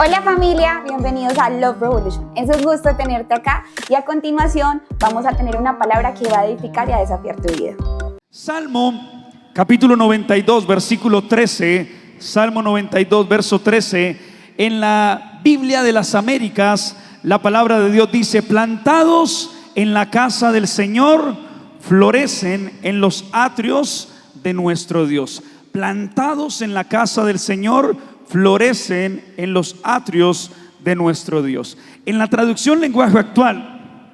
Hola familia, bienvenidos a Love Revolution. Es un gusto tenerte acá y a continuación vamos a tener una palabra que va a edificar y a desafiar tu vida. Salmo capítulo 92 versículo 13, Salmo 92 verso 13. En la Biblia de las Américas la palabra de Dios dice: plantados en la casa del Señor, florecen en los atrios de nuestro Dios. Plantados en la casa del Señor, florecen en los atrios de nuestro Dios. En la traducción lenguaje actual,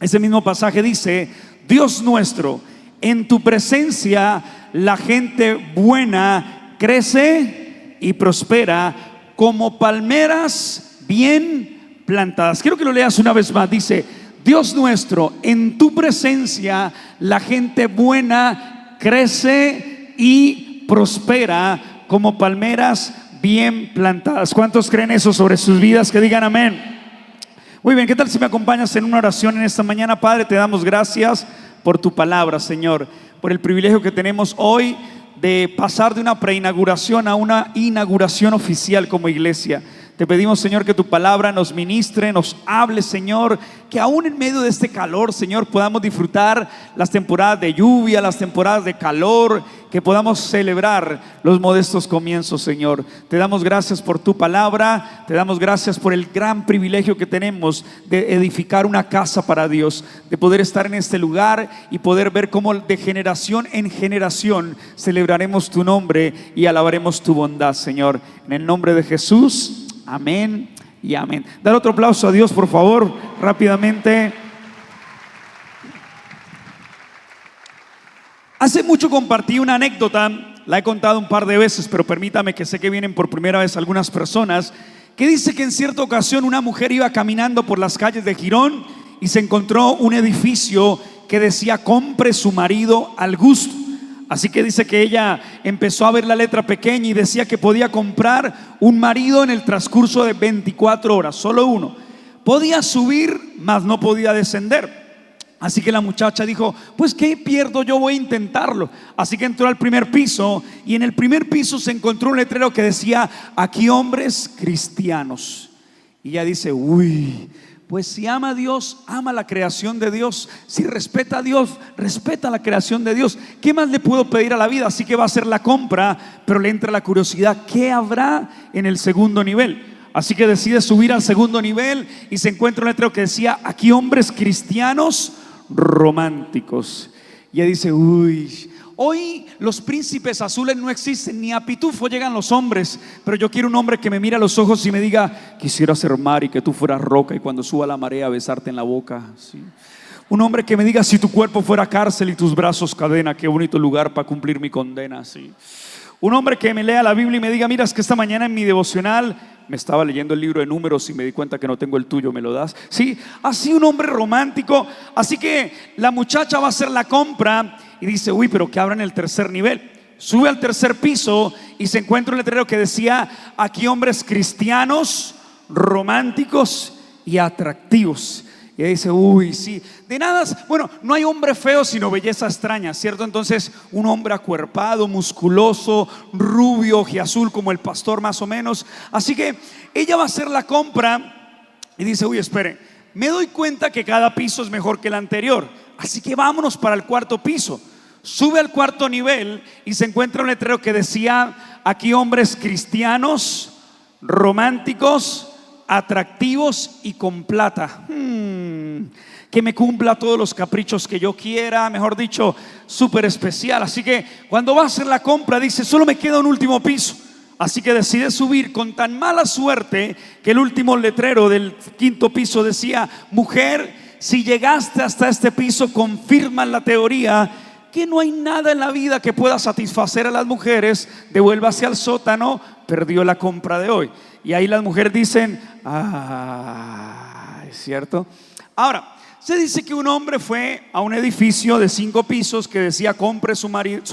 ese mismo pasaje dice: Dios nuestro, en tu presencia la gente buena crece y prospera como palmeras bien plantadas. Quiero que lo leas una vez más. Dice: Dios nuestro, en tu presencia la gente buena crece y prospera como palmeras bien plantadas. ¿Cuántos creen eso sobre sus vidas? Que digan amén. Muy bien, ¿qué tal si me acompañas en una oración en esta mañana? Padre, te damos gracias por tu palabra, Señor, por el privilegio que tenemos hoy de pasar de una preinauguración a una inauguración oficial como iglesia. Te pedimos, Señor, que tu palabra nos ministre, nos hable, Señor, que aún en medio de este calor, Señor, podamos disfrutar las temporadas de lluvia, las temporadas de calor, que podamos celebrar los modestos comienzos, Señor. Te damos gracias por tu palabra, te damos gracias por el gran privilegio que tenemos de edificar una casa para Dios, de poder estar en este lugar y poder ver cómo de generación en generación celebraremos tu nombre y alabaremos tu bondad, Señor. En el nombre de Jesús. Amén y amén. Dar otro aplauso a Dios, por favor, rápidamente. Hace mucho compartí una anécdota, la he contado un par de veces, pero permítame, que sé que vienen por primera vez algunas personas, que dice que en cierta ocasión una mujer iba caminando por las calles de Girón y se encontró un edificio que decía: compre su marido al gusto. Así que dice que ella empezó a ver la letra pequeña y decía que podía comprar un marido en el transcurso de 24 horas, solo uno. Podía subir, mas no podía descender. Así que la muchacha dijo: pues ¿qué pierdo? Yo voy a intentarlo. Así que entró al primer piso y en el primer piso se encontró un letrero que decía: aquí hombres cristianos. Y ella dice: uy, pues si ama a Dios, ama la creación de Dios. Si respeta a Dios, respeta la creación de Dios. ¿Qué más le puedo pedir a la vida? Así que va a hacer la compra, pero le entra la curiosidad: ¿qué habrá en el segundo nivel? Así que decide subir al segundo nivel y se encuentra un letrero que decía: aquí hombres cristianos románticos. Y ella dice: uy, hoy los príncipes azules no existen, ni a pitufo llegan los hombres, pero yo quiero un hombre que me mire a los ojos y me diga: quisiera ser mar y que tú fueras roca, y cuando suba la marea besarte en la boca, ¿sí? Un hombre que me diga: si tu cuerpo fuera cárcel y tus brazos cadena, qué bonito lugar para cumplir mi condena, ¿sí? Un hombre que me lea la Biblia y me diga: mira, es que esta mañana en mi devocional me estaba leyendo el libro de Números y me di cuenta que no tengo el tuyo, ¿me lo das? Sí, así un hombre romántico. Así que la muchacha va a hacer la compra y dice: uy, pero que abran el tercer nivel. Sube al tercer piso y se encuentra un letrero que decía: aquí hombres cristianos, románticos y atractivos. Y ella dice: uy, sí, de nada, bueno, no hay hombre feo sino belleza extraña, ¿cierto? Entonces un hombre acuerpado, musculoso, rubio, ojiazul, como el pastor más o menos. Así que ella va a hacer la compra y dice: uy, espere, me doy cuenta que cada piso es mejor que el anterior, así que vámonos para el cuarto piso. Sube al cuarto nivel y se encuentra un letrero que decía: aquí hombres cristianos, románticos, atractivos y con plata. Que me cumpla todos los caprichos que yo quiera, mejor dicho, súper especial. Así que cuando va a hacer la compra dice: solo me queda un último piso. Así que decide subir, con tan mala suerte que el último letrero del quinto piso decía: mujer, si llegaste hasta este piso, confirma la teoría que no hay nada en la vida que pueda satisfacer a las mujeres. Devuélvase al sótano, perdió la compra de hoy. Y ahí las mujeres dicen: ah, ¿es cierto? Ahora, se dice que un hombre fue a un edificio de 5 pisos que decía: compre su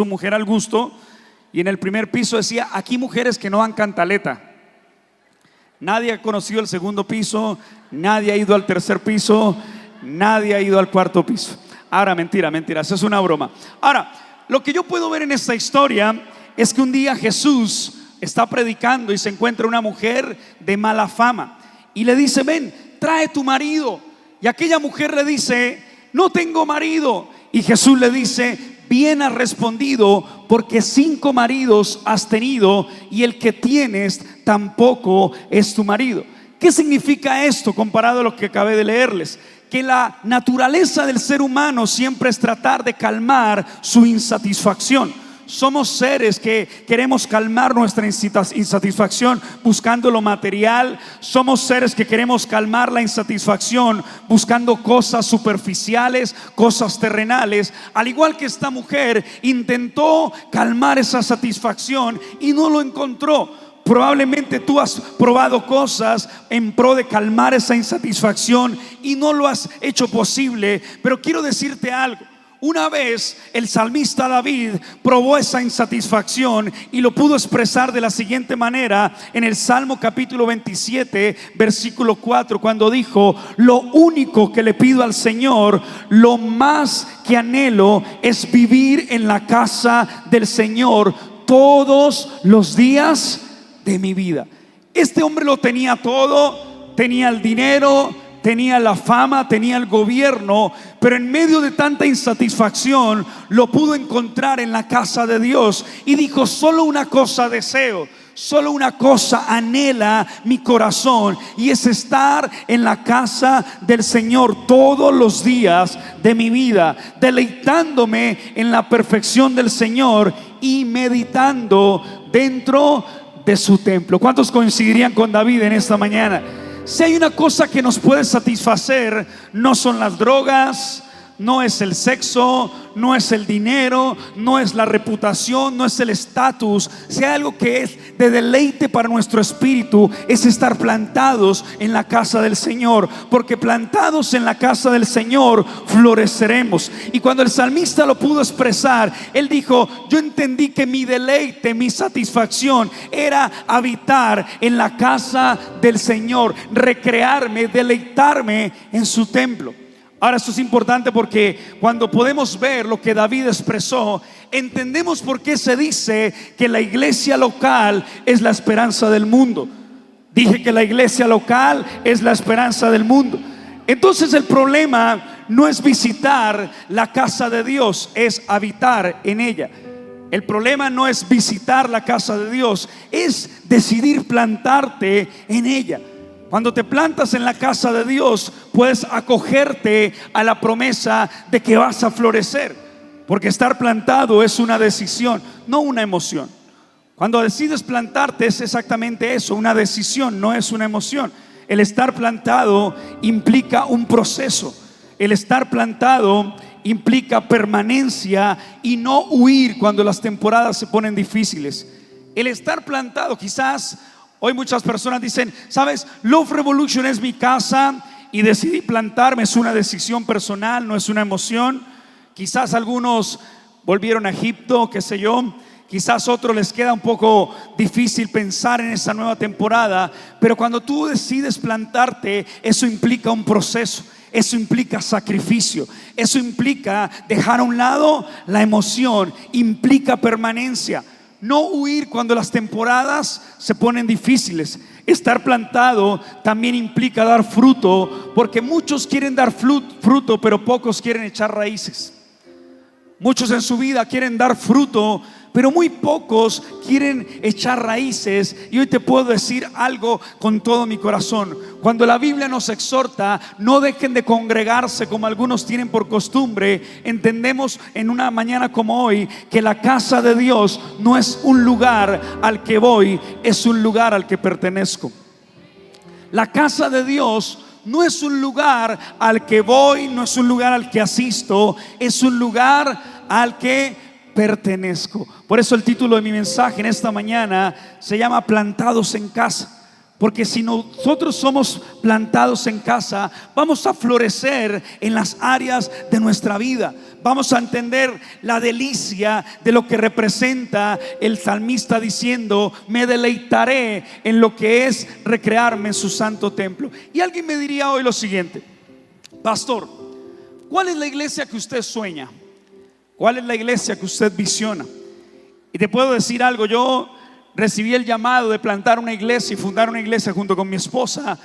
mujer al gusto. Y en el primer piso decía: aquí mujeres que no dan cantaleta. Nadie ha conocido el segundo piso, nadie ha ido al tercer piso, nadie ha ido al cuarto piso. Ahora, mentira, eso es una broma. Ahora, lo que yo puedo ver en esta historia es que un día Jesús está predicando y se encuentra una mujer de mala fama y le dice: ven, trae tu marido. Y aquella mujer le dice: no tengo marido. Y Jesús le dice: bien has respondido, porque 5 maridos has tenido y el que tienes tampoco es tu marido. ¿Qué significa esto comparado a lo que acabé de leerles? Que la naturaleza del ser humano siempre es tratar de calmar su insatisfacción. Somos seres que queremos calmar nuestra insatisfacción buscando lo material. Somos seres que queremos calmar la insatisfacción buscando cosas superficiales, cosas terrenales. Al igual que esta mujer intentó calmar esa satisfacción y no lo encontró. Probablemente tú has probado cosas en pro de calmar esa insatisfacción y no lo has hecho posible. Pero quiero decirte algo. Una vez el salmista David probó esa insatisfacción y lo pudo expresar de la siguiente manera en el Salmo capítulo 27 versículo 4, cuando dijo: lo único que le pido al Señor, lo más que anhelo, es vivir en la casa del Señor todos los días de mi vida. Este hombre lo tenía todo, tenía el dinero, tenía la fama, tenía el gobierno, pero en medio de tanta insatisfacción lo pudo encontrar en la casa de Dios y dijo: solo una cosa deseo, solo una cosa anhela mi corazón, y es estar en la casa del Señor todos los días de mi vida, deleitándome en la perfección del Señor y meditando dentro de su templo. ¿Cuántos coincidirían con David en esta mañana? Si hay una cosa que nos puede satisfacer, no son las drogas, no es el sexo, no es el dinero, no es la reputación, no es el estatus. Si hay algo que es de deleite para nuestro espíritu, es estar plantados en la casa del Señor, porque plantados en la casa del Señor floreceremos. Y cuando el salmista lo pudo expresar, él dijo: yo entendí que mi deleite, mi satisfacción era habitar en la casa del Señor, recrearme, deleitarme en su templo. Ahora, esto es importante porque cuando podemos ver lo que David expresó, entendemos por qué se dice que la iglesia local es la esperanza del mundo. Dije que la iglesia local es la esperanza del mundo. Entonces el problema no es visitar la casa de Dios, es habitar en ella. El problema no es visitar la casa de Dios, es decidir plantarte en ella. Cuando te plantas en la casa de Dios, puedes acogerte a la promesa de que vas a florecer, porque estar plantado es una decisión, no una emoción. Cuando decides plantarte es exactamente eso, una decisión, no es una emoción. El estar plantado implica un proceso. El estar plantado implica permanencia y no huir cuando las temporadas se ponen difíciles. El estar plantado, quizás hoy muchas personas dicen: sabes, Love Revolution es mi casa y decidí plantarme, es una decisión personal, no es una emoción. Quizás algunos volvieron a Egipto, qué sé yo. Quizás a otros les queda un poco difícil pensar en esa nueva temporada. Pero cuando tú decides plantarte, eso implica un proceso. Eso implica sacrificio, eso implica dejar a un lado la emoción, implica permanencia. No huir cuando las temporadas se ponen difíciles. Estar plantado también implica dar fruto, porque muchos quieren dar fruto, pero pocos quieren echar raíces. Muchos en su vida quieren dar fruto, pero muy pocos quieren echar raíces. Y hoy te puedo decir algo con todo mi corazón. Cuando la Biblia nos exhorta, no dejen de congregarse como algunos tienen por costumbre. Entendemos en una mañana como hoy que la casa de Dios no es un lugar al que voy, es un lugar al que pertenezco. La casa de Dios no es un lugar al que voy, no es un lugar al que asisto, es un lugar al que pertenezco. Por eso el título de mi mensaje en esta mañana se llama Plantados en casa. Porque si nosotros somos plantados en casa, vamos a florecer en las áreas de nuestra vida. Vamos a entender la delicia de lo que representa el salmista diciendo: me deleitaré en lo que es recrearme en su santo templo. Y alguien me diría hoy lo siguiente: pastor, ¿cuál es la iglesia que usted sueña? ¿Cuál es la iglesia que usted visiona? Y te puedo decir algo, yo recibí el llamado de plantar una iglesia y fundar una iglesia junto con mi esposa.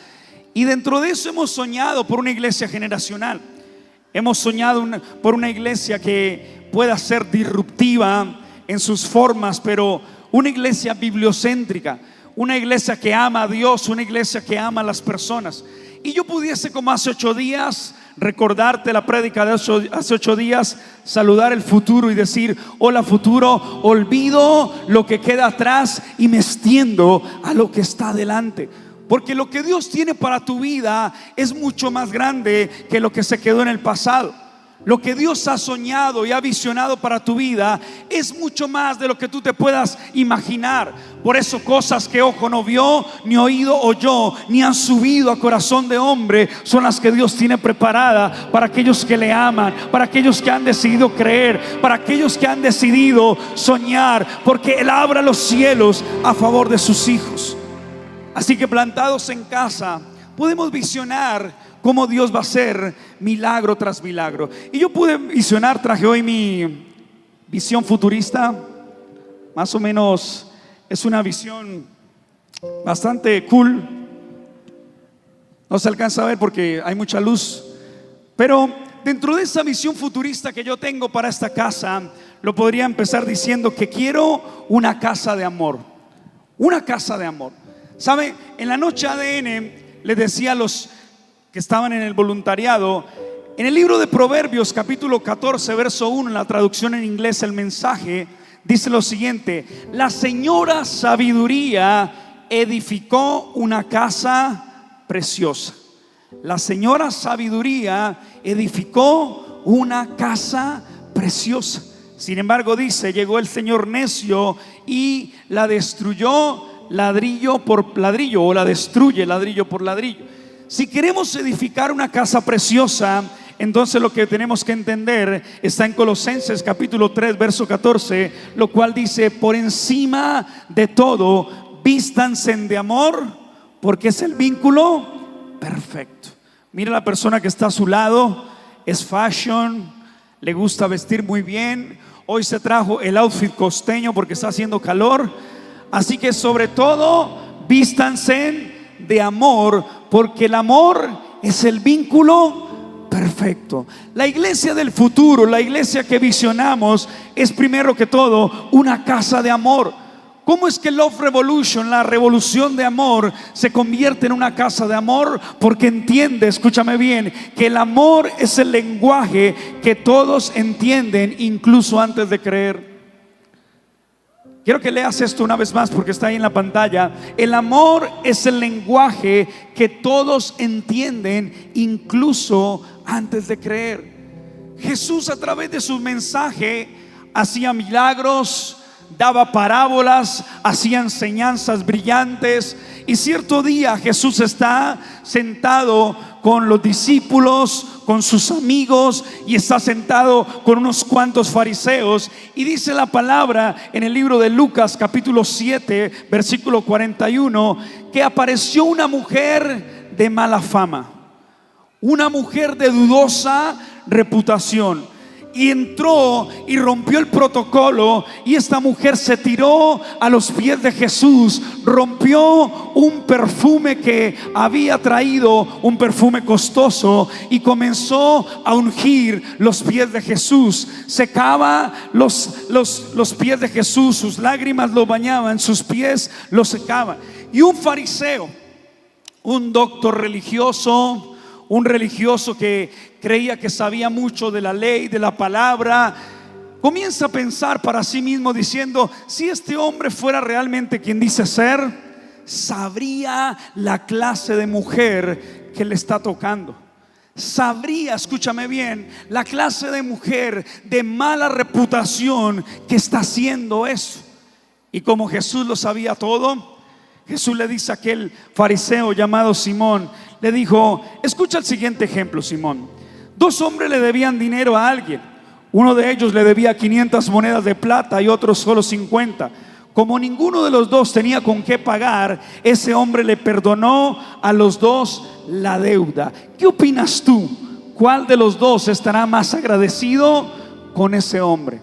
Y dentro de eso hemos soñado por una iglesia generacional. Hemos soñado por una iglesia que pueda ser disruptiva en sus formas, pero una iglesia bibliocéntrica, una iglesia que ama a Dios, una iglesia que ama a las personas. Y yo pudiese, como hace 8 días, recordarte la prédica de hace 8 días, saludar el futuro y decir: hola futuro, olvido lo que queda atrás y me extiendo a lo que está adelante. Porque lo que Dios tiene para tu vida es mucho más grande que lo que se quedó en el pasado. Lo que Dios ha soñado y ha visionado para tu vida es mucho más de lo que tú te puedas imaginar. Por eso cosas que ojo no vio, ni oído oyó, ni han subido a corazón de hombre, son las que Dios tiene preparada para aquellos que le aman, para aquellos que han decidido creer, para aquellos que han decidido soñar, porque Él abre los cielos a favor de sus hijos. Así que plantados en casa podemos visionar cómo Dios va a hacer milagro tras milagro. Y yo pude visionar, traje hoy mi visión futurista. Más o menos es una visión bastante cool. No se alcanza a ver porque hay mucha luz, pero dentro de esa visión futurista que yo tengo para esta casa, lo podría empezar diciendo que quiero una casa de amor. Una casa de amor. ¿Sabe? En la noche ADN les decía a los que estaban en el voluntariado, en el libro de Proverbios capítulo 14 verso 1, en la traducción en inglés El Mensaje, dice lo siguiente: la señora sabiduría edificó una casa preciosa. La señora sabiduría edificó una casa preciosa. Sin embargo, dice, llegó el señor necio y la destruyó ladrillo por ladrillo, o la destruye ladrillo por ladrillo. Si queremos edificar una casa preciosa, entonces lo que tenemos que entender está en Colosenses capítulo 3 verso 14, lo cual dice: por encima de todo vístanse de amor, porque es el vínculo perfecto. Mira la persona que está a su lado, es fashion, le gusta vestir muy bien. Hoy se trajo el outfit costeño porque está haciendo calor. Así que sobre todo vístanse de amor, porque el amor es el vínculo perfecto. La iglesia del futuro, la iglesia que visionamos, es primero que todo una casa de amor. ¿Cómo es que Love Revolution, la revolución de amor, se convierte en una casa de amor? Porque entiende, escúchame bien, que el amor es el lenguaje que todos entienden, incluso antes de creer. Quiero que leas esto una vez más porque está ahí en la pantalla. El amor es el lenguaje que todos entienden, incluso antes de creer. Jesús, a través de su mensaje, hacía milagros, daba parábolas, hacía enseñanzas brillantes. Y cierto día Jesús está sentado con los discípulos, con sus amigos, y está sentado con unos cuantos fariseos. Y dice la palabra en el libro de Lucas capítulo 7 versículo 41, que apareció una mujer de mala fama, una mujer de dudosa reputación. Y entró y rompió el protocolo, y esta mujer se tiró a los pies de Jesús, rompió un perfume que había traído, un perfume costoso, y comenzó a ungir los pies de Jesús. Secaba los pies de Jesús, sus lágrimas lo bañaban, sus pies los secaban. Y un fariseo, un doctor religioso, un religioso que creía que sabía mucho de la ley, de la palabra, comienza a pensar para sí mismo diciendo: si este hombre fuera realmente quien dice ser, sabría la clase de mujer que le está tocando. Sabría, escúchame bien, la clase de mujer de mala reputación que está haciendo eso. Y como Jesús lo sabía todo, Jesús le dice a aquel fariseo llamado Simón, le dijo: escucha el siguiente ejemplo, Simón. 2 hombres le debían dinero a alguien. Uno de ellos le debía 500 monedas de plata y otro solo 50. Como ninguno de los dos tenía con qué pagar, ese hombre le perdonó a los dos la deuda. ¿Qué opinas tú? ¿Cuál de los dos estará más agradecido con ese hombre?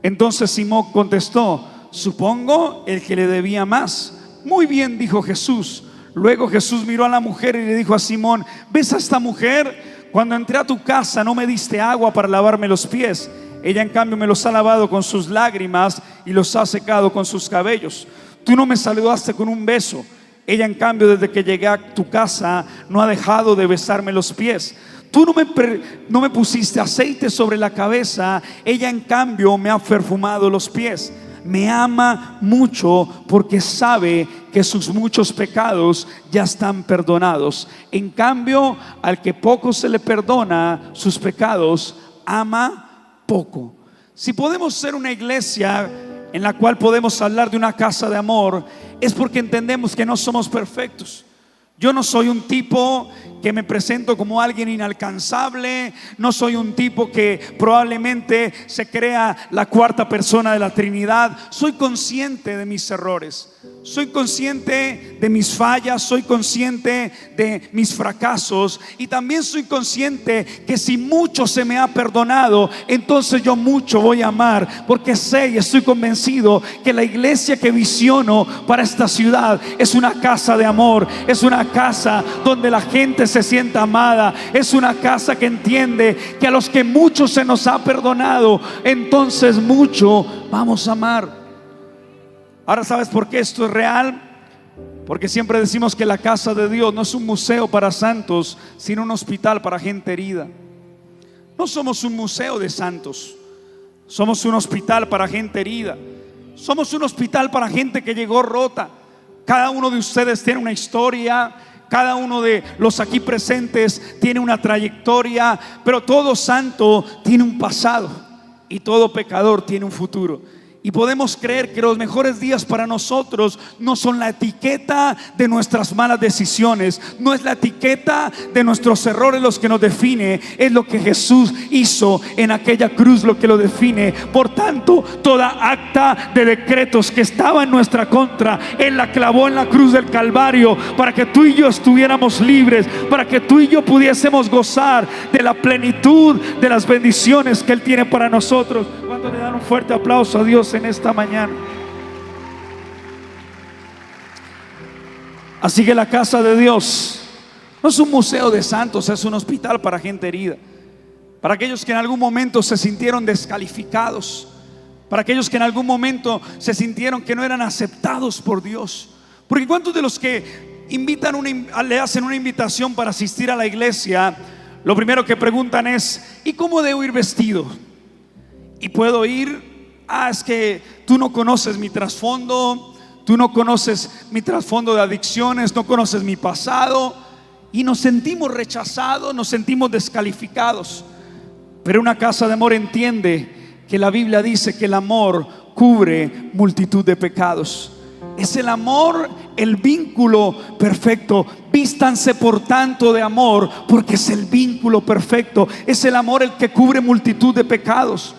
Entonces Simón contestó: supongo el que le debía más. Muy bien, dijo Jesús. Luego Jesús miró a la mujer y le dijo a Simón: ¿ves a esta mujer? Cuando entré a tu casa no me diste agua para lavarme los pies. Ella en cambio me los ha lavado con sus lágrimas y los ha secado con sus cabellos. Tú no me saludaste con un beso. Ella en cambio desde que llegué a tu casa no ha dejado de besarme los pies. Tú no me pusiste aceite sobre la cabeza. Ella en cambio me ha perfumado los pies. Me ama mucho porque sabe que sus muchos pecados ya están perdonados. En cambio, al que poco se le perdona sus pecados, ama poco. Si podemos ser una iglesia en la cual podemos hablar de una casa de amor, es porque entendemos que no somos perfectos. Yo no soy un tipo que me presento como alguien inalcanzable. No soy un tipo que probablemente se crea la cuarta persona de la Trinidad. Soy consciente de mis errores. Soy consciente de mis fallas. Soy consciente de mis fracasos. Y también soy consciente que si mucho se me ha perdonado, entonces yo mucho voy a amar. Porque sé y estoy convencido que la iglesia que visiono para esta ciudad es una casa de amor. Es una casa donde la gente se sienta amada. Es una casa que entiende que a los que mucho se nos ha perdonado, entonces mucho vamos a amar. Ahora, ¿sabes por qué esto es real? Porque siempre decimos que la casa de Dios no es un museo para santos, sino un hospital para gente herida. No somos un museo de santos, somos un hospital para gente herida. Somos un hospital para gente que llegó rota. Cada uno de ustedes tiene una historia. Cada uno de los aquí presentes tiene una trayectoria. Pero todo santo tiene un pasado y todo pecador tiene un futuro. Y podemos creer que los mejores días para nosotros no son la etiqueta de nuestras malas decisiones, no es la etiqueta de nuestros errores los que nos define, es lo que Jesús hizo en aquella cruz lo que lo define. Por tanto, toda acta de decretos que estaba en nuestra contra, Él la clavó en la cruz del Calvario para que tú y yo estuviéramos libres, para que tú y yo pudiésemos gozar de la plenitud de las bendiciones que Él tiene para nosotros. ¿Cuánto le dan un fuerte aplauso a Dios en esta mañana? Así que la casa de Dios no es un museo de santos, es un hospital para gente herida, para aquellos que en algún momento se sintieron descalificados, para aquellos que en algún momento se sintieron que no eran aceptados por Dios. Porque ¿cuántos de los que le hacen una invitación para asistir a la iglesia, lo primero que preguntan es: ¿y cómo debo ir vestido? ¿Y puedo ir? Es que tú no conoces mi trasfondo, tú no conoces mi trasfondo de adicciones, no conoces mi pasado. Y nos sentimos rechazados, nos sentimos descalificados. Pero una casa de amor entiende que la Biblia dice que el amor cubre multitud de pecados. Es el amor el vínculo perfecto. Vístanse por tanto de amor, porque es el vínculo perfecto. Es el amor el que cubre multitud de pecados.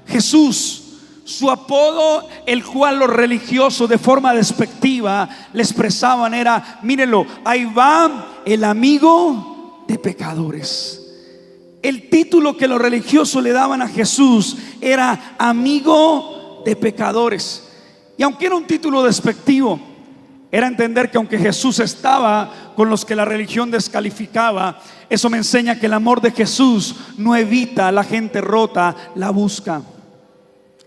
Jesús, su apodo, el cual los religiosos de forma despectiva le expresaban, era: mírenlo, ahí va el amigo de pecadores. El título que los religiosos le daban a Jesús era amigo de pecadores. Y aunque era un título despectivo, era entender que aunque Jesús estaba con los que la religión descalificaba, eso me enseña que el amor de Jesús no evita a la gente rota, la busca.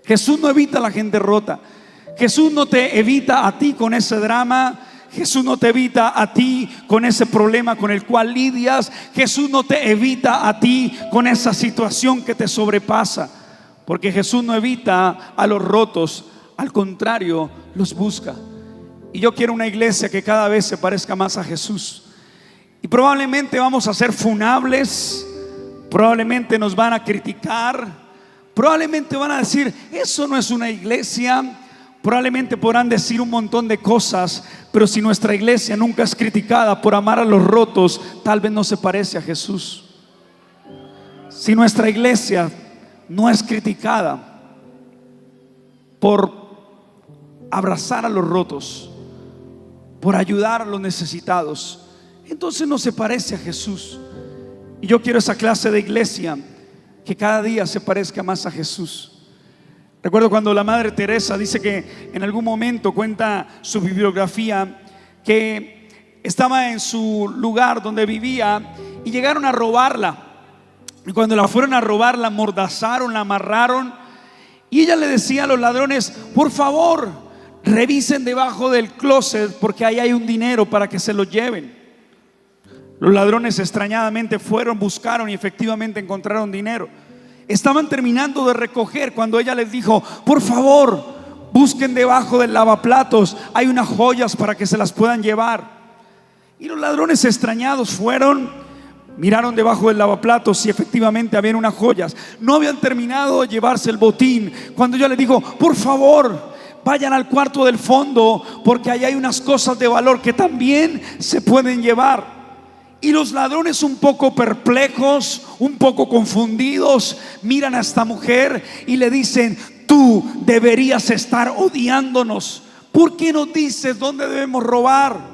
Jesús no evita a la gente rota. Jesús no te evita a ti con ese drama. Jesús no te evita a ti con ese problema con el cual lidias. Jesús no te evita a ti con esa situación que te sobrepasa. Porque Jesús no evita a los rotos, al contrario, los busca. Y yo quiero una iglesia que cada vez se parezca más a Jesús. Y probablemente vamos a ser funables, probablemente nos van a criticar, probablemente van a decir: eso no es una iglesia. Probablemente podrán decir un montón de cosas, pero si nuestra iglesia nunca es criticada por amar a los rotos, tal vez no se parece a Jesús. Si nuestra iglesia no es criticada por abrazar a los rotos, por ayudar a los necesitados, entonces no se parece a Jesús. Y yo quiero esa clase de iglesia que cada día se parezca más a Jesús. Recuerdo cuando la Madre Teresa dice que en algún momento, cuenta su bibliografía, que estaba en su lugar donde vivía y llegaron a robarla. Y cuando la fueron a robar, la amordazaron, la amarraron, y ella le decía a los ladrones: por favor, revisen debajo del closet porque ahí hay un dinero para que se lo lleven. Los ladrones extrañadamente fueron, buscaron y efectivamente encontraron dinero. Estaban terminando de recoger cuando ella les dijo: por favor, busquen debajo del lavaplatos, hay unas joyas para que se las puedan llevar. Y los ladrones extrañados fueron, miraron debajo del lavaplatos y efectivamente habían unas joyas. No habían terminado de llevarse el botín cuando ella les dijo: por favor, vayan al cuarto del fondo porque ahí hay unas cosas de valor que también se pueden llevar. Y los ladrones, un poco perplejos, un poco confundidos, miran a esta mujer y le dicen: tú deberías estar odiándonos. ¿Por qué nos dices dónde debemos robar?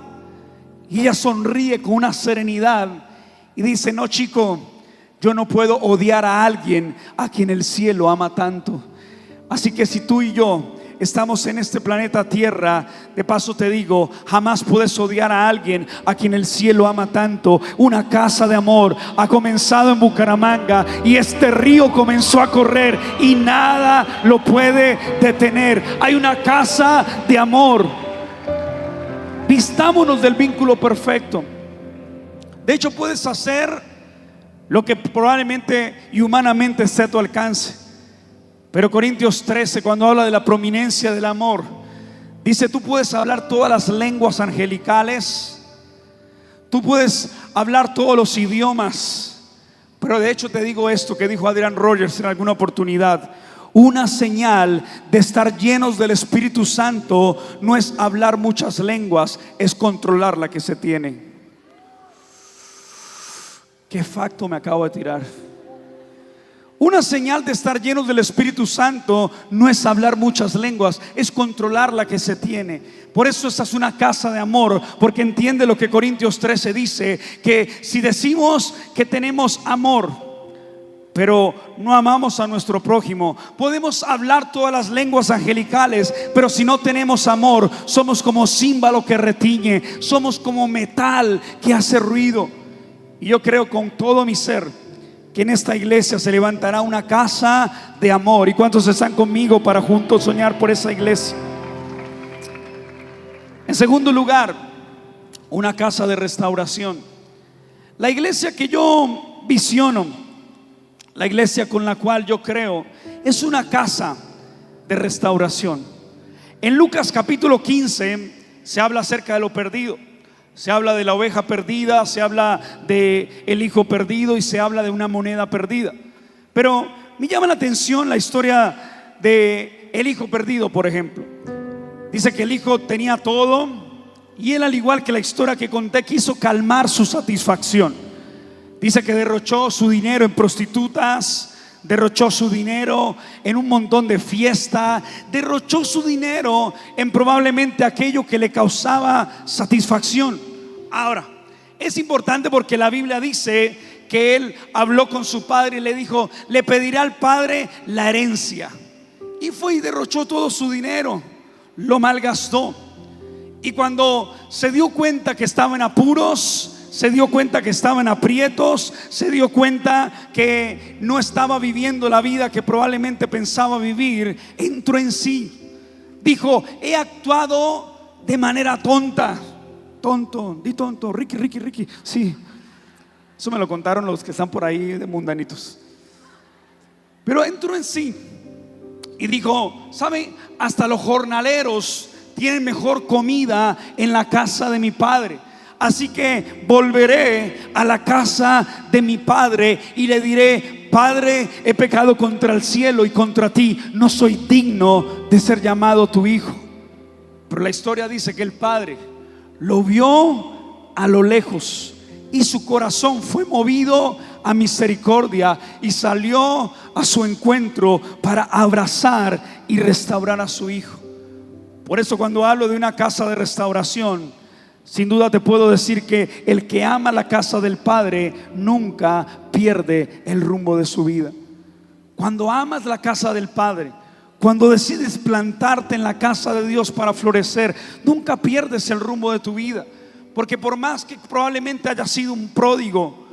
Y ella sonríe con una serenidad y dice: no, chico, yo no puedo odiar a alguien a quien el cielo ama tanto. Así que si tú y yo estamos en este planeta Tierra, de paso te digo, jamás puedes odiar a alguien a quien el cielo ama tanto. Una casa de amor ha comenzado en Bucaramanga y este río comenzó a correr y nada lo puede detener. Hay una casa de amor. Vistámonos del vínculo perfecto. De hecho, puedes hacer lo que probablemente y humanamente esté a tu alcance. Pero Corintios 13, cuando habla de la prominencia del amor, dice: tú puedes hablar todas las lenguas angelicales, tú puedes hablar todos los idiomas, pero de hecho te digo esto que dijo Adrian Rogers en alguna oportunidad: una señal de estar llenos del Espíritu Santo no es hablar muchas lenguas, es controlar la que se tiene. Qué facto me acabo de tirar. Una señal de estar llenos del Espíritu Santo no es hablar muchas lenguas, es controlar la que se tiene. Por eso esta es una casa de amor, porque entiende lo que Corintios 13 dice, que si decimos que tenemos amor, pero no amamos a nuestro prójimo, podemos hablar todas las lenguas angelicales, pero si no tenemos amor, somos como címbalo que retiñe, somos como metal que hace ruido. Y yo creo con todo mi ser que en esta iglesia se levantará una casa de amor. ¿Y cuántos están conmigo para juntos soñar por esa iglesia? En segundo lugar, una casa de restauración. La iglesia que yo visiono, la iglesia con la cual yo creo, es una casa de restauración. En Lucas capítulo 15 se habla acerca de lo perdido. Se habla de la oveja perdida, se habla de el hijo perdido y se habla de una moneda perdida. Pero me llama la atención la historia de el hijo perdido, por ejemplo. Dice que el hijo tenía todo y él, al igual que la historia que conté, quiso calmar su satisfacción. Dice que derrochó su dinero en prostitutas, derrochó su dinero en un montón de fiesta, derrochó su dinero en probablemente aquello que le causaba satisfacción. Ahora, es importante porque la Biblia dice que él habló con su padre y le dijo: le pediré al padre la herencia. Y fue y derrochó todo su dinero, lo malgastó. Y cuando se dio cuenta que estaba en apuros, se dio cuenta que estaba en aprietos, se dio cuenta que no estaba viviendo la vida que probablemente pensaba vivir, entró en sí. Dijo: he actuado de manera tonta. Tonto, di tonto, Ricky, sí. Eso me lo contaron los que están por ahí de mundanitos. Pero entró en sí y dijo: ¿sabe? Hasta los jornaleros tienen mejor comida en la casa de mi padre. Así que volveré a la casa de mi padre y le diré: Padre, he pecado contra el cielo y contra ti, no soy digno de ser llamado tu hijo. Pero la historia dice que el padre lo vio a lo lejos y su corazón fue movido a misericordia y salió a su encuentro para abrazar y restaurar a su hijo. Por eso, cuando hablo de una casa de restauración, sin duda te puedo decir que el que ama la casa del Padre nunca pierde el rumbo de su vida. Cuando amas la casa del Padre, Cuando decides plantarte en la casa de Dios para florecer, nunca pierdes el rumbo de tu vida. Porque por más que probablemente hayas sido un pródigo,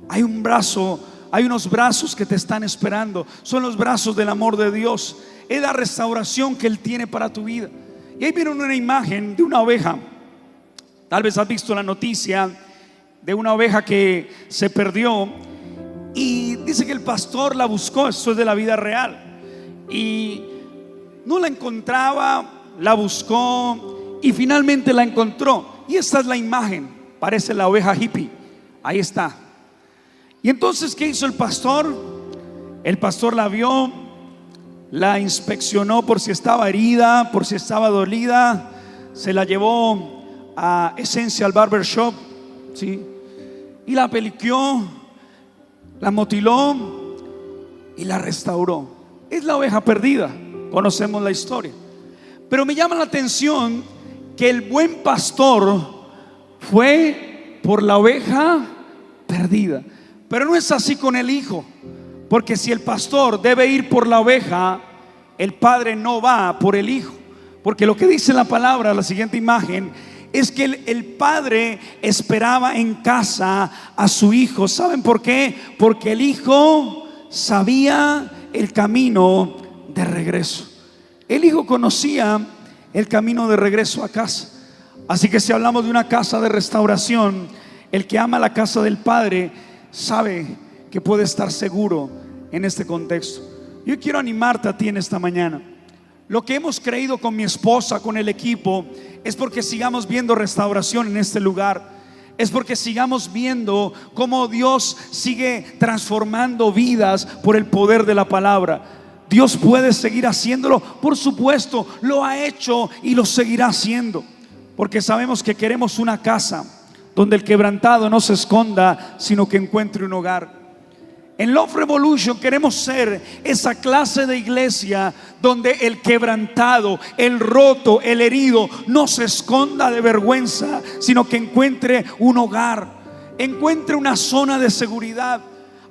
hay unos brazos que te están esperando. Son los brazos del amor de Dios. Es la restauración que Él tiene para tu vida. Y ahí viene una imagen de una oveja. Tal vez has visto la noticia de una oveja que se perdió, y dice que el pastor la buscó. Eso es de la vida real. Y no la encontraba, la buscó y finalmente la encontró. Y esta es la imagen, parece la oveja hippie. Ahí está. Y entonces, ¿qué hizo el pastor? El pastor la vio, la inspeccionó por si estaba herida, por si estaba dolida. Se la llevó a Essential Barber Shop, ¿sí? Y la peliqueó, la motiló y la restauró. Es la oveja perdida, conocemos la historia. Pero me llama la atención que el buen pastor fue por la oveja perdida. Pero no es así con el hijo, porque si el pastor debe ir por la oveja, el padre no va por el hijo. Porque lo que dice la palabra, la siguiente imagen, es que el padre esperaba en casa a su hijo. ¿Saben por qué? Porque el hijo sabía el camino de regreso. El hijo conocía el camino de regreso a casa. Así que si hablamos de una casa de restauración, el que ama la casa del Padre sabe que puede estar seguro en este contexto. Yo quiero animarte a ti en esta mañana. Lo que hemos creído con mi esposa, con el equipo, es porque sigamos viendo restauración en este lugar. Es porque sigamos viendo cómo Dios sigue transformando vidas por el poder de la palabra. Dios puede seguir haciéndolo, por supuesto, lo ha hecho y lo seguirá haciendo. Porque sabemos que queremos una casa donde el quebrantado no se esconda, sino que encuentre un hogar. En Love Revolution queremos ser esa clase de iglesia donde el quebrantado, el roto, el herido no se esconda de vergüenza, sino que encuentre un hogar, encuentre una zona de seguridad.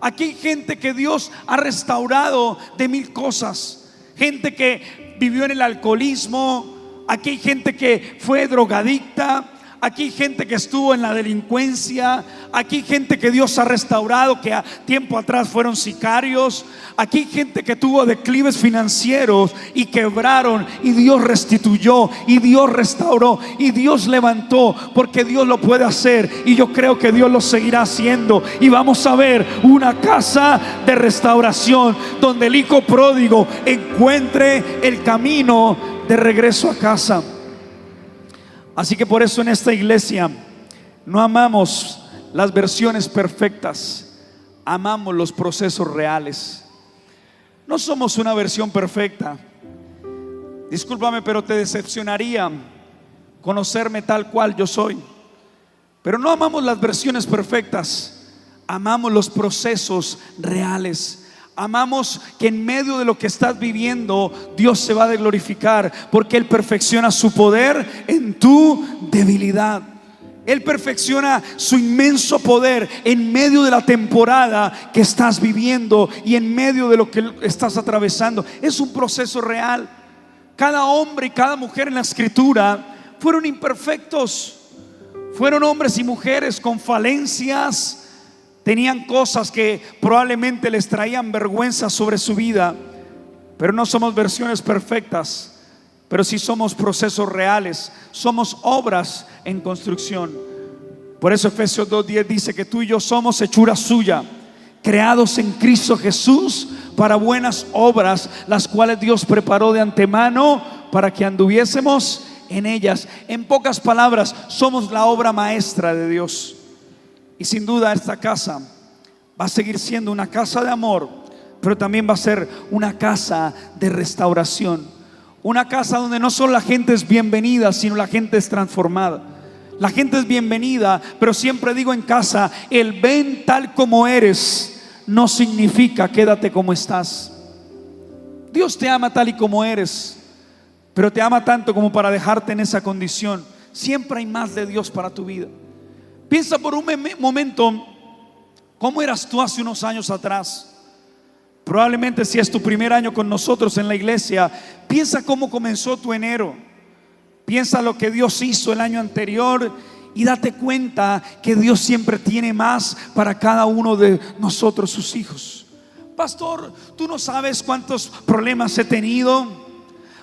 Aquí hay gente que Dios ha restaurado de mil cosas. Gente que vivió en el alcoholismo. Aquí hay gente que fue drogadicta. Aquí hay gente que estuvo en la delincuencia. Aquí hay gente que Dios ha restaurado, que a tiempo atrás fueron sicarios. Aquí hay gente que tuvo declives financieros y quebraron, y Dios restituyó, y Dios restauró, y Dios levantó, porque Dios lo puede hacer, y yo creo que Dios lo seguirá haciendo. Y vamos a ver una casa de restauración donde el hijo pródigo encuentre el camino de regreso a casa. Así que por eso en esta iglesia no amamos las versiones perfectas, amamos los procesos reales. No somos una versión perfecta. Discúlpame, pero te decepcionaría conocerme tal cual yo soy. Pero no amamos las versiones perfectas, amamos los procesos reales. Amamos que en medio de lo que estás viviendo, Dios se va a glorificar, porque Él perfecciona su poder en tu debilidad. Él perfecciona su inmenso poder en medio de la temporada que estás viviendo y en medio de lo que estás atravesando. Es un proceso real. Cada hombre y cada mujer en la Escritura fueron imperfectos. Fueron hombres y mujeres con falencias. Tenían cosas que probablemente les traían vergüenza sobre su vida. Pero no somos versiones perfectas, pero sí somos procesos reales. Somos obras en construcción. Por eso Efesios 2:10 dice que tú y yo somos hechura suya, creados en Cristo Jesús para buenas obras, las cuales Dios preparó de antemano para que anduviésemos en ellas. En pocas palabras, somos la obra maestra de Dios. Y sin duda esta casa va a seguir siendo una casa de amor, pero también va a ser una casa de restauración. Una casa donde no solo la gente es bienvenida, sino la gente es transformada. La gente es bienvenida, pero siempre digo en casa, el ven tal como eres no significa quédate como estás. Dios te ama tal y como eres, pero te ama tanto como para dejarte en esa condición. Siempre hay más de Dios para tu vida. Piensa por un momento, ¿cómo eras tú hace unos años atrás? Probablemente si es tu primer año con nosotros en la iglesia, piensa cómo comenzó tu enero. Piensa lo que Dios hizo el año anterior y date cuenta que Dios siempre tiene más para cada uno de nosotros, sus hijos. Pastor, tú no sabes cuántos problemas he tenido.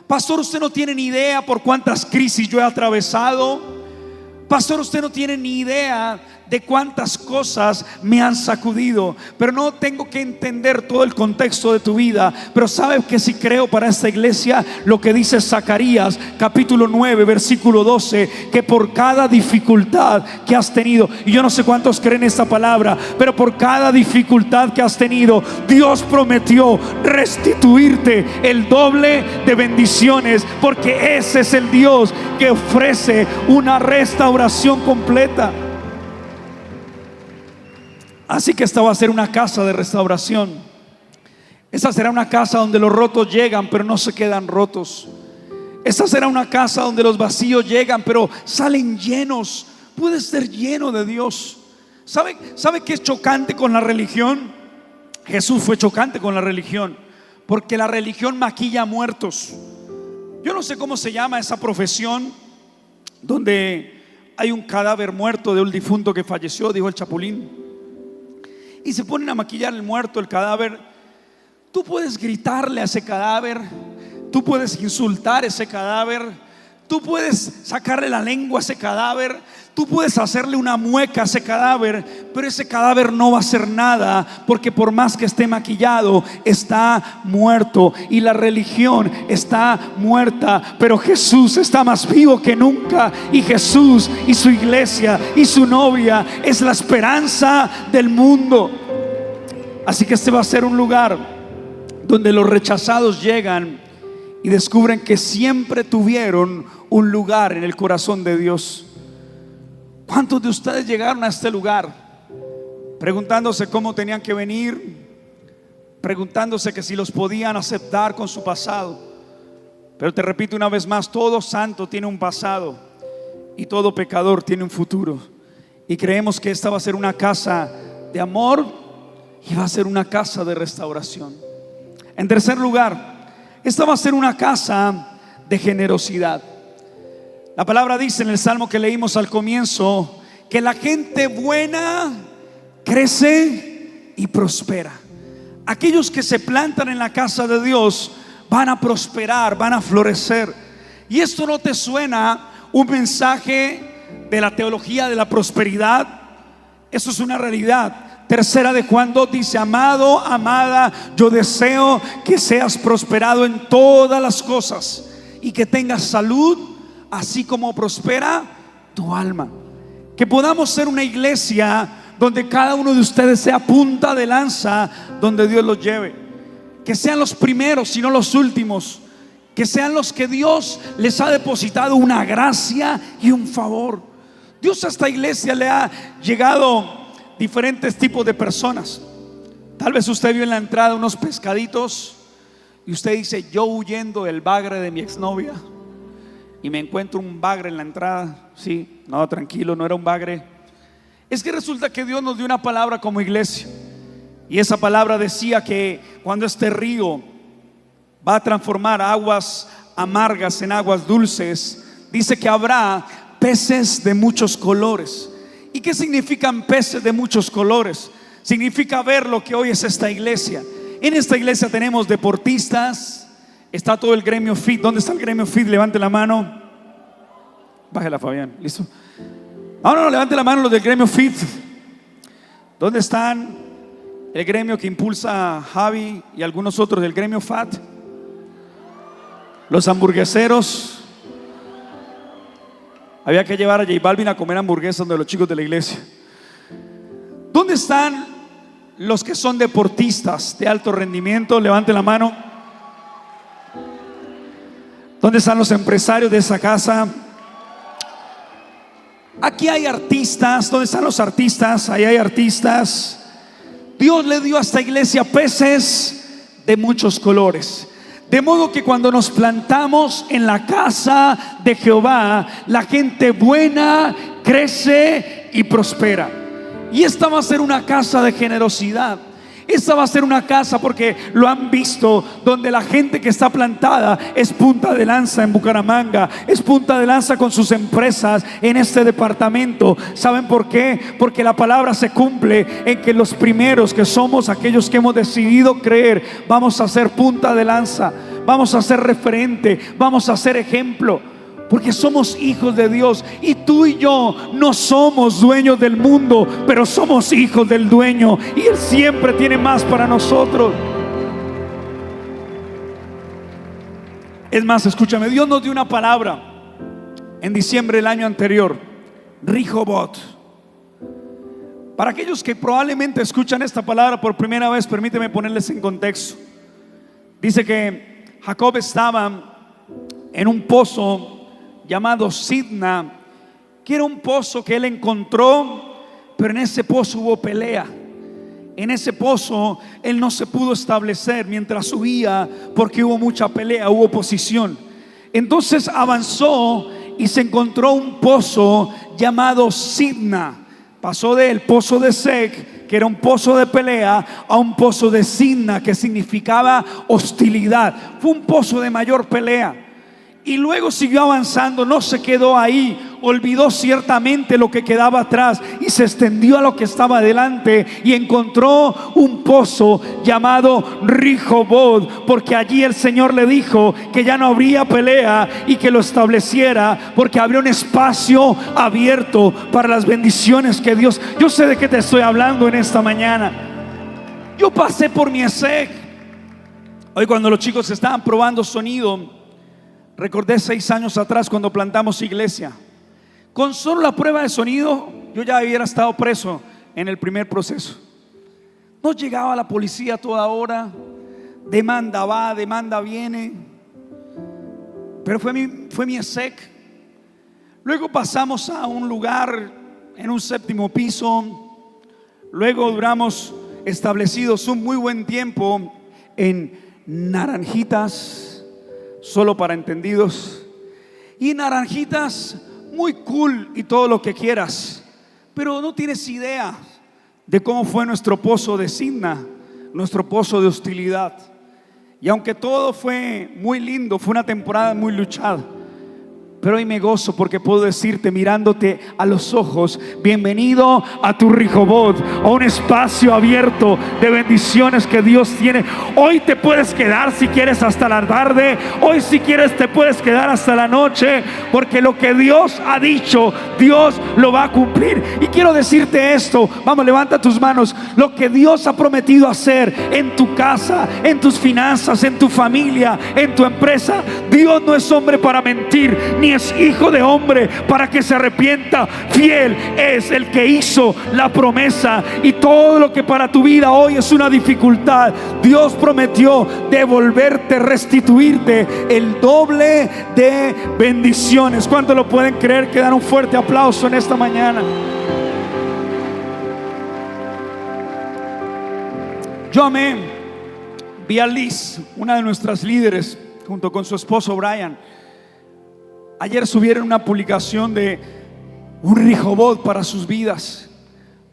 Pastor, usted no tiene ni idea por cuántas crisis yo he atravesado. Pastor, usted no tiene ni idea de cuántas cosas me han sacudido. Pero no tengo que entender todo el contexto de tu vida. Pero sabes que si creo para esta iglesia lo que dice Zacarías capítulo 9 versículo 12, que por cada dificultad que has tenido, y yo no sé cuántos creen esta palabra, pero por cada dificultad que has tenido, Dios prometió restituirte el doble de bendiciones, porque ese es el Dios que ofrece una restauración completa. Así que esta va a ser una casa de restauración. Esta será una casa donde los rotos llegan, pero no se quedan rotos. Esta será una casa donde los vacíos llegan, pero salen llenos. Puedes ser lleno de Dios. ¿Sabe qué es chocante con la religión? Jesús fue chocante con la religión, porque la religión maquilla muertos. Yo no sé cómo se llama esa profesión donde hay un cadáver muerto de un difunto que falleció, dijo el Chapulín, y se ponen a maquillar el muerto, el cadáver. Tú puedes gritarle a ese cadáver, tú puedes insultar a ese cadáver, tú puedes sacarle la lengua a ese cadáver, tú puedes hacerle una mueca a ese cadáver, pero ese cadáver no va a hacer nada, porque por más que esté maquillado, está muerto. Y la religión está muerta, pero Jesús está más vivo que nunca. Y Jesús y su iglesia y su novia es la esperanza del mundo. Así que este va a ser un lugar donde los rechazados llegan y descubren que siempre tuvieron un lugar en el corazón de Dios. ¿Cuántos de ustedes llegaron a este lugar preguntándose cómo tenían que venir, preguntándose que si los podían aceptar con su pasado? Pero te repito una vez más, todo santo tiene un pasado y todo pecador tiene un futuro. Y creemos que esta va a ser una casa de amor y va a ser una casa de restauración. En tercer lugar, esta va a ser una casa de generosidad. La palabra dice en el salmo que leímos al comienzo que la gente buena crece y prospera. Aquellos que se plantan en la casa de Dios van a prosperar, van a florecer. Y esto no te suena un mensaje de la teología de la prosperidad. Eso es una realidad. Tercera de Juan 2 dice: amado, amada, yo deseo que seas prosperado en todas las cosas y que tengas salud, así como prospera tu alma. Que podamos ser una iglesia donde cada uno de ustedes sea punta de lanza, donde Dios los lleve. Que sean los primeros y no los últimos. Que sean los que Dios les ha depositado una gracia y un favor. Dios a esta iglesia le ha llegado diferentes tipos de personas. Tal vez usted vio en la entrada unos pescaditos y usted dice: yo huyendo del bagre de mi exnovia y me encuentro un bagre en la entrada. Sí, no, tranquilo, no era un bagre. Es que resulta que Dios nos dio una palabra como iglesia, y esa palabra decía que cuando este río va a transformar aguas amargas en aguas dulces, dice que habrá peces de muchos colores. ¿Y qué significan peces de muchos colores? Significa ver lo que hoy es esta iglesia. En esta iglesia tenemos deportistas. Está todo el gremio fit. ¿Dónde está el gremio fit? Levante la mano. Bájela, Fabián. ¿Listo? No, levante la mano los del gremio fit. ¿Dónde están el gremio que impulsa a Javi y algunos otros del gremio fat? Los hamburgueseros. Había que llevar a J Balvin a comer hamburguesas de los chicos de la iglesia. ¿Dónde están los que son deportistas de alto rendimiento? Levante la mano. ¿Dónde están los empresarios de esa casa? Aquí hay artistas. ¿Dónde están los artistas? Ahí hay artistas. Dios le dio a esta iglesia peces de muchos colores. De modo que cuando nos plantamos en la casa de Jehová, la gente buena crece y prospera. Y esta va a ser una casa de generosidad. Esta va a ser una casa, porque lo han visto, donde la gente que está plantada es punta de lanza en Bucaramanga, es punta de lanza con sus empresas en este departamento. ¿Saben por qué? Porque la palabra se cumple en que los primeros, que somos aquellos que hemos decidido creer, vamos a ser punta de lanza, vamos a ser referente, vamos a ser ejemplo. Porque somos hijos de Dios, y tú y yo no somos dueños del mundo, pero somos hijos del dueño, y Él siempre tiene más para nosotros. Es más, escúchame, Dios nos dio una palabra en diciembre del año anterior, Rehoboth. Para aquellos que probablemente escuchan esta palabra por primera vez, permíteme ponerles en contexto. Dice que Jacob estaba en un pozo llamado Sidna, que era un pozo que él encontró, pero en ese pozo hubo pelea. En ese pozo él no se pudo establecer mientras subía, porque hubo mucha pelea, hubo oposición. Entonces avanzó y se encontró un pozo llamado Sidna. Pasó del pozo de Sec, que era un pozo de pelea, a un pozo de Sidna, que significaba hostilidad. Fue un pozo de mayor pelea. Y luego siguió avanzando, no se quedó ahí, olvidó ciertamente lo que quedaba atrás y se extendió a lo que estaba adelante, y encontró un pozo llamado Rehoboth, porque allí el Señor le dijo que ya no habría pelea y que lo estableciera, porque habría un espacio abierto para las bendiciones que Dios. Yo sé de qué te estoy hablando en esta mañana. Yo pasé por mi ESEC. Hoy, cuando los chicos estaban probando sonido, recordé 6 años atrás cuando plantamos iglesia. Con solo la prueba de sonido yo ya hubiera estado preso en el primer proceso. No llegaba la policía a toda hora, demanda va, demanda viene. Pero fue mi ESEC. Luego pasamos a un lugar en un 7º piso. Luego duramos establecidos un muy buen tiempo en Naranjitas, solo para entendidos. Y Naranjitas, muy cool y todo lo que quieras, pero no tienes idea de cómo fue nuestro pozo de Sidna, nuestro pozo de hostilidad. Y aunque todo fue muy lindo, fue una temporada muy luchada, pero hoy me gozo porque puedo decirte, mirándote a los ojos: bienvenido a tu Rehoboth, a un espacio abierto de bendiciones que Dios tiene. Hoy te puedes quedar si quieres hasta la tarde, hoy si quieres te puedes quedar hasta la noche, porque lo que Dios ha dicho, Dios lo va a cumplir. Y quiero decirte esto, vamos, levanta tus manos. Lo que Dios ha prometido hacer en tu casa, en tus finanzas, en tu familia, en tu empresa, Dios no es hombre para mentir, ni es hijo de hombre para que se arrepienta. Fiel es el que hizo la promesa, y todo lo que para tu vida hoy es una dificultad, Dios prometió devolverte, restituirte el doble de bendiciones. ¿Cuántos lo pueden creer? Que dan un fuerte aplauso en esta mañana. Yo amé, vi a Liz, una de nuestras líderes, junto con su esposo Brian. Ayer subieron una publicación de un Rehoboth para sus vidas.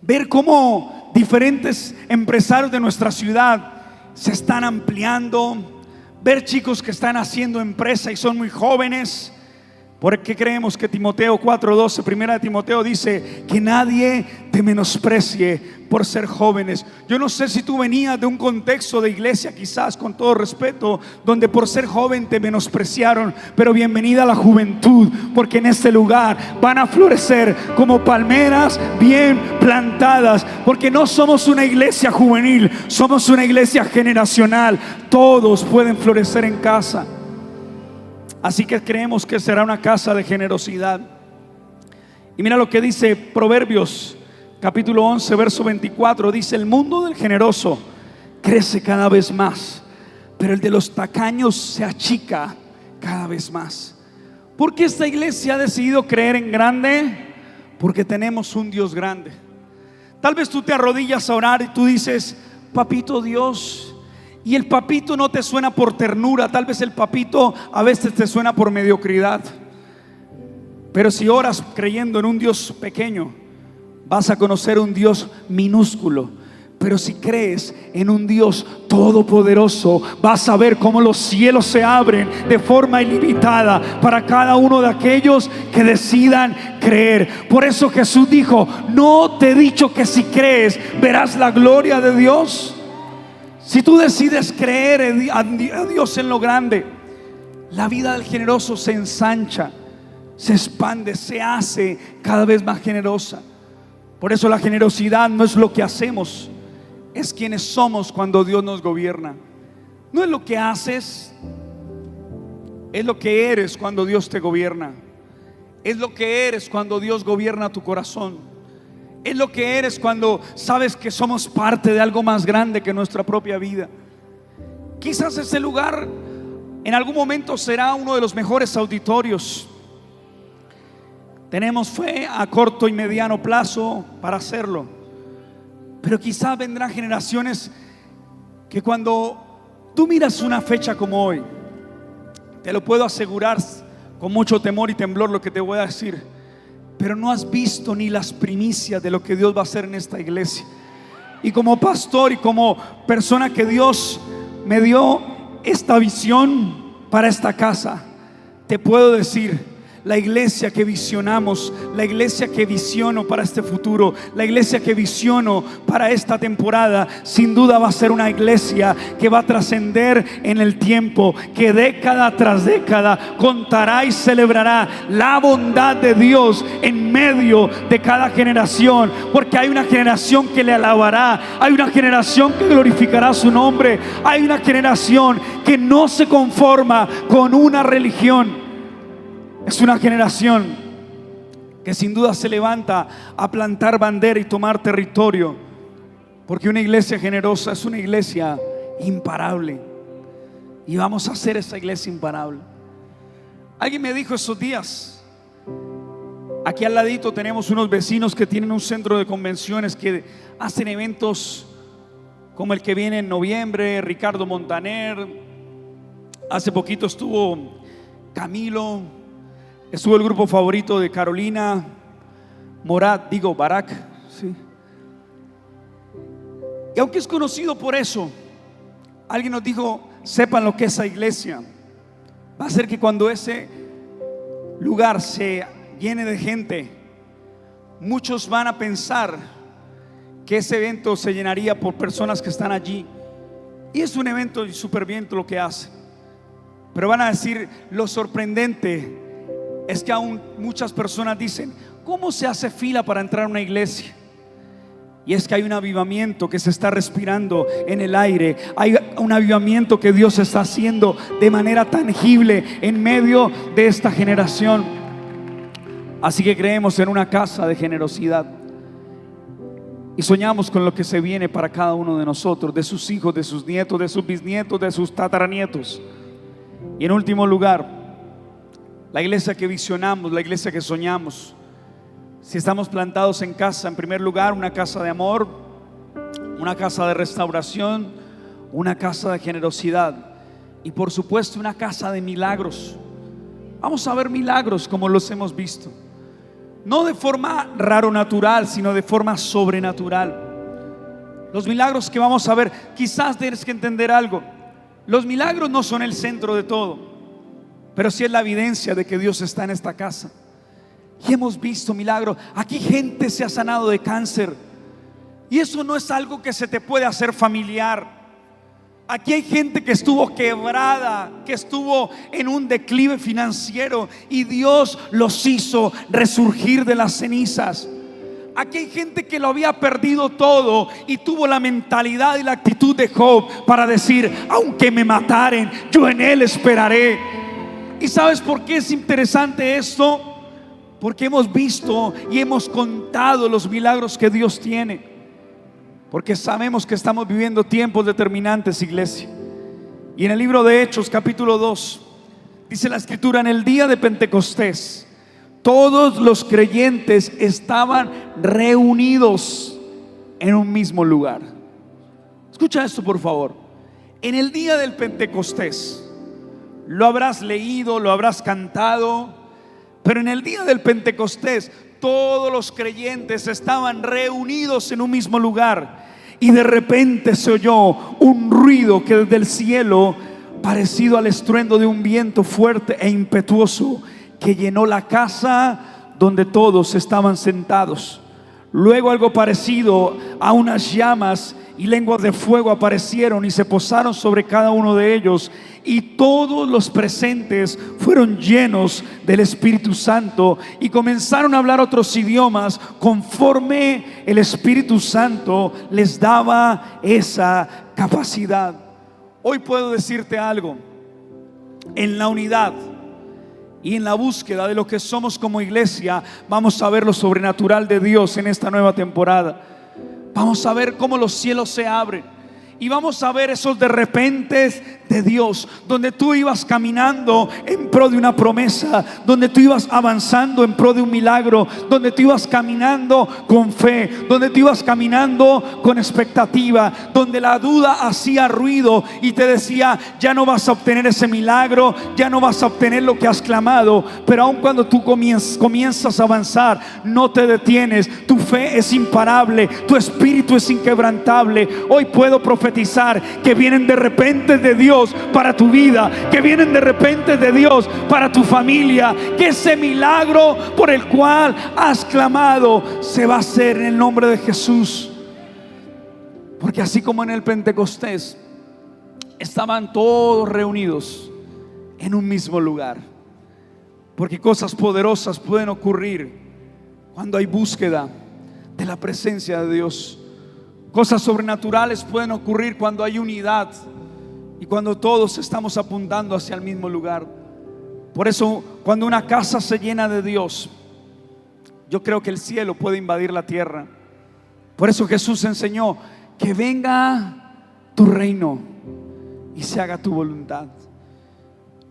Ver cómo diferentes empresarios de nuestra ciudad se están ampliando. Ver chicos que están haciendo empresa y son muy jóvenes. Porque creemos que Timoteo 4:12, primera de Timoteo, dice que nadie te menosprecie por ser jóvenes. Yo no sé si tú venías de un contexto de iglesia, quizás, con todo respeto, donde por ser joven te menospreciaron, pero bienvenida a la juventud, porque en este lugar van a florecer como palmeras bien plantadas, porque no somos una iglesia juvenil, somos una iglesia generacional. Todos pueden florecer en casa. Así que creemos que será una casa de generosidad. Y mira lo que dice Proverbios capítulo 11 verso 24. Dice: el mundo del generoso crece cada vez más, pero el de los tacaños se achica cada vez más. ¿Por qué esta iglesia ha decidido creer en grande? Porque tenemos un Dios grande. Tal vez tú te arrodillas a orar y tú dices: papito Dios. Y el papito no te suena por ternura, tal vez el papito a veces te suena por mediocridad. Pero si oras creyendo en un Dios pequeño, vas a conocer un Dios minúsculo, Pero si crees en un Dios todopoderoso, vas a ver cómo los cielos se abren de forma ilimitada para cada uno de aquellos que decidan creer. Por eso Jesús dijo: ¿no te he dicho que si crees verás la gloria de Dios? Si tú decides creer a Dios en lo grande, la vida del generoso se ensancha, se expande, se hace cada vez más generosa. Por eso la generosidad no es lo que hacemos, es quienes somos cuando Dios nos gobierna. No es lo que haces, es lo que eres cuando Dios te gobierna. Es lo que eres cuando Dios gobierna tu corazón. Es lo que eres cuando sabes que somos parte de algo más grande que nuestra propia vida. Quizás ese lugar en algún momento será uno de los mejores auditorios. Tenemos fe a corto y mediano plazo para hacerlo. Pero quizás vendrán generaciones que cuando tú miras una fecha como hoy, te lo puedo asegurar con mucho temor y temblor lo que te voy a decir, pero no has visto ni las primicias de lo que Dios va a hacer en esta iglesia. Y como pastor y como persona que Dios me dio esta visión para esta casa, te puedo decir: la iglesia que visionamos, la iglesia que visiono para este futuro, la iglesia que visiono para esta temporada, sin duda va a ser una iglesia que va a trascender en el tiempo, que década tras década contará y celebrará la bondad de Dios en medio de cada generación, porque hay una generación que le alabará, hay una generación que glorificará su nombre, hay una generación que no se conforma con una religión. Es una generación que sin duda se levanta a plantar bandera y tomar territorio, porque una iglesia generosa es una iglesia imparable, y vamos a hacer esa iglesia imparable. Alguien me dijo esos días: aquí al ladito tenemos unos vecinos que tienen un centro de convenciones que hacen eventos como el que viene en noviembre, Ricardo Montaner, hace poquito estuvo Camilo, estuvo el grupo favorito de Carolina, Barak, ¿sí? Y aunque es conocido por eso, alguien nos dijo: sepan lo que esa iglesia va a hacer que cuando ese lugar se llene de gente, muchos van a pensar que ese evento se llenaría por personas que están allí. Y es un evento súper bien lo que hace, pero van a decir: lo sorprendente es que aún muchas personas dicen: ¿cómo se hace fila para entrar a una iglesia? Y es que hay un avivamiento que se está respirando en el aire. Hay un avivamiento que Dios está haciendo de manera tangible en medio de esta generación. Así que creemos en una casa de generosidad y soñamos con lo que se viene para cada uno de nosotros, de sus hijos, de sus nietos, de sus bisnietos, de sus tataranietos. Y en último lugar, la iglesia que visionamos, la iglesia que soñamos. Si estamos plantados en casa, en primer lugar, una casa de amor, una casa de restauración, una casa de generosidad y por supuesto una casa de milagros. Vamos a ver milagros como los hemos visto, no de forma raro natural, sino de forma sobrenatural. Los milagros que vamos a ver, quizás tienes que entender algo: los milagros no son el centro de todo, pero sí es la evidencia de que Dios está en esta casa. Y hemos visto milagros. Aquí gente se ha sanado de cáncer, y eso no es algo que se te puede hacer familiar. Aquí hay gente que estuvo quebrada, que estuvo en un declive financiero, y Dios los hizo resurgir de las cenizas. Aquí hay gente que lo había perdido todo y tuvo la mentalidad y la actitud de Job para decir: aunque me mataren, yo en él esperaré. ¿Y sabes por qué es interesante esto? Porque hemos visto y hemos contado los milagros que Dios tiene, porque sabemos que estamos viviendo tiempos determinantes, iglesia. Y en el libro de Hechos capítulo 2 dice la escritura: en el día de Pentecostés todos los creyentes estaban reunidos en un mismo lugar. Escucha esto, por favor. En el día del Pentecostés, lo habrás leído, lo habrás cantado, pero en el día del Pentecostés todos los creyentes estaban reunidos en un mismo lugar. y de repente se oyó un ruido que desde el cielo, parecido al estruendo de un viento fuerte e impetuoso, que llenó la casa donde todos estaban sentados. Luego algo parecido a unas llamas y lenguas de fuego aparecieron y se posaron sobre cada uno de ellos, y todos los presentes fueron llenos del Espíritu Santo y comenzaron a hablar otros idiomas conforme el Espíritu Santo les daba esa capacidad. Hoy puedo decirte algo: en la unidad y en la búsqueda de lo que somos como iglesia, vamos a ver lo sobrenatural de Dios en esta nueva temporada. Vamos a ver cómo los cielos se abren y vamos a ver esos de repente de Dios, donde tú ibas caminando en pro de una promesa, donde tú ibas avanzando en pro de un milagro, donde tú ibas caminando con fe, donde tú ibas caminando con expectativa, donde la duda hacía ruido y te decía: ya no vas a obtener ese milagro, ya no vas a obtener lo que has clamado. Pero aun cuando tú comienzas a avanzar, no te detienes. Tu fe es imparable, tu espíritu es inquebrantable. Hoy puedo profetizar que vienen de repente de Dios para tu vida, que vienen de repente de Dios para tu familia, que ese milagro por el cual has clamado se va a hacer en el nombre de Jesús. Porque así como en el Pentecostés estaban todos reunidos en un mismo lugar, porque cosas poderosas pueden ocurrir cuando hay búsqueda de la presencia de Dios. Cosas sobrenaturales pueden ocurrir cuando hay unidad y cuando todos estamos apuntando hacia el mismo lugar. Por eso, cuando una casa se llena de Dios, yo creo que el cielo puede invadir la tierra. Por eso Jesús enseñó: que venga tu reino y se haga tu voluntad.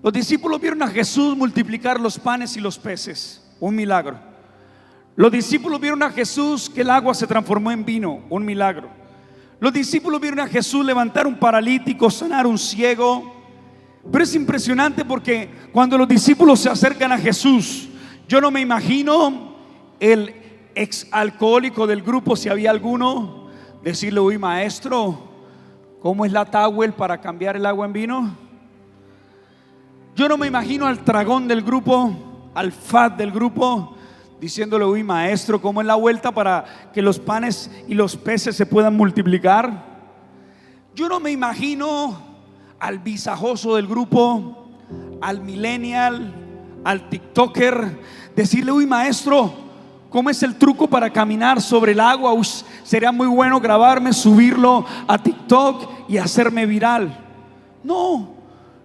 Los discípulos vieron a Jesús multiplicar los panes y los peces, un milagro. Los discípulos vieron a Jesús que el agua se transformó en vino, un milagro. Los discípulos vieron a Jesús levantar un paralítico, sanar un ciego. Pero es impresionante porque cuando los discípulos se acercan a Jesús, yo no me imagino el ex alcohólico del grupo, si había alguno, decirle: uy, maestro, ¿cómo es la towel para cambiar el agua en vino? Yo no me imagino al tragón del grupo, al fat del grupo, diciéndole: uy, maestro, ¿cómo es la vuelta para que los panes y los peces se puedan multiplicar? Yo no me imagino al visajoso del grupo, al millennial, al tiktoker, decirle: uy, maestro, ¿cómo es el truco para caminar sobre el agua? Sería muy bueno grabarme, subirlo a TikTok y hacerme viral. No.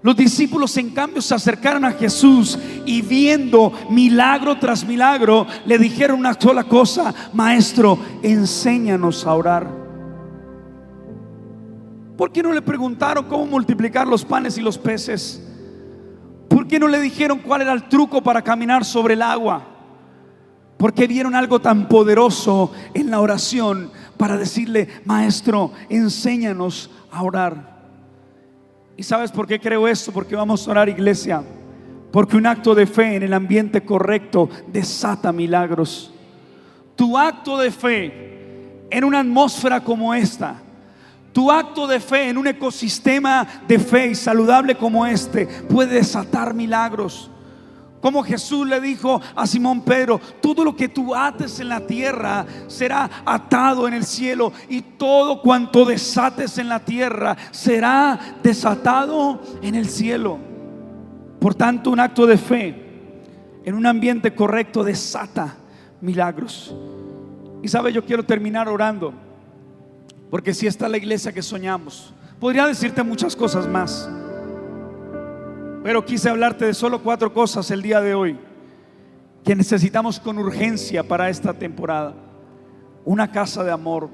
Los discípulos, en cambio, se acercaron a Jesús y, viendo milagro tras milagro, le dijeron una sola cosa: maestro, enséñanos a orar. ¿Por qué no le preguntaron cómo multiplicar los panes y los peces? ¿Por qué no le dijeron cuál era el truco para caminar sobre el agua? Porque vieron algo tan poderoso en la oración para decirle: maestro, enséñanos a orar. ¿Y sabes por qué creo esto? Porque vamos a orar, iglesia. Porque un acto de fe en el ambiente correcto desata milagros. Tu acto de fe en una atmósfera como esta, tu acto de fe en un ecosistema de fe y saludable como este, puede desatar milagros. Como Jesús le dijo a Simón Pedro: todo lo que tú ates en la tierra será atado en el cielo, y todo cuanto desates en la tierra será desatado en el cielo. Por tanto, un acto de fe en un ambiente correcto desata milagros. Y sabe, yo quiero terminar orando, porque si esta es la iglesia que soñamos. Podría decirte muchas cosas más, pero quise hablarte de solo 4 cosas el día de hoy que necesitamos con urgencia para esta temporada. Una casa de amor,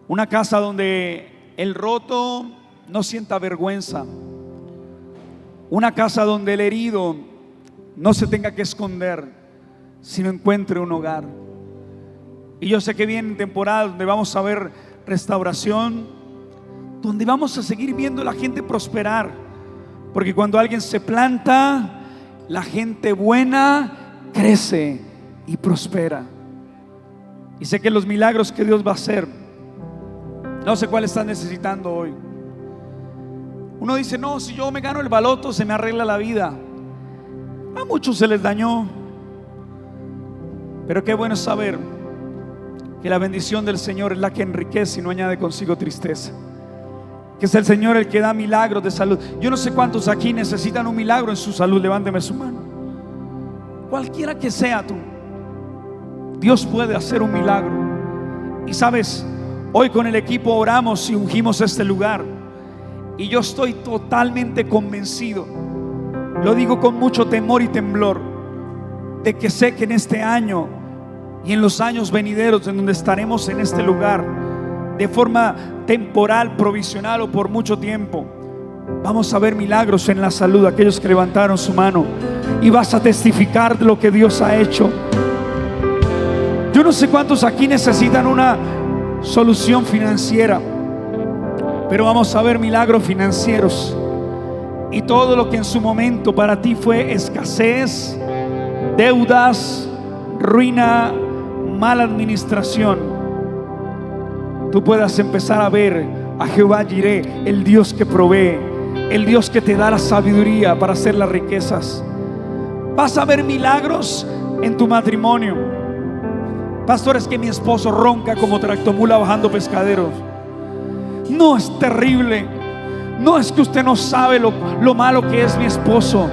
una casa donde el roto no sienta vergüenza, una casa donde el herido no se tenga que esconder, sino encuentre un hogar. Y yo sé que vienen temporadas donde vamos a ver restauración, donde vamos a seguir viendo a la gente prosperar. Porque cuando alguien se planta, la gente buena crece y prospera. Y sé que los milagros que Dios va a hacer No sé cuál estás necesitando hoy. Uno dice, no, si yo me gano el baloto se me arregla la vida. A muchos se les dañó. Pero qué bueno saber que la bendición del Señor es la que enriquece y no añade consigo tristeza. Que es el Señor el que da milagros de salud. Yo no sé cuántos aquí necesitan un milagro en su salud. Levánteme su mano. Cualquiera que sea tú, Dios puede hacer un milagro. Y sabes, hoy con el equipo oramos y ungimos este lugar. Y yo estoy totalmente convencido, lo digo con mucho temor y temblor, de que sé que en este año y en los años venideros, en donde estaremos en este lugar de forma temporal, provisional o por mucho tiempo, vamos a ver milagros en la salud. Aquellos que levantaron su mano, y vas a testificar de lo que Dios ha hecho. Yo no sé cuántos aquí necesitan una solución financiera, pero vamos a ver milagros financieros. Y todo lo que en su momento para ti fue escasez, deudas, ruina, mala administración, tú puedas empezar a ver a Jehová Jireh, el Dios que provee, el Dios que te da la sabiduría para hacer las riquezas. Vas a ver milagros en tu matrimonio. Pastor, es que mi esposo ronca como tractomula bajando pescaderos. No, es terrible. No, es que usted no sabe lo malo que es mi esposo.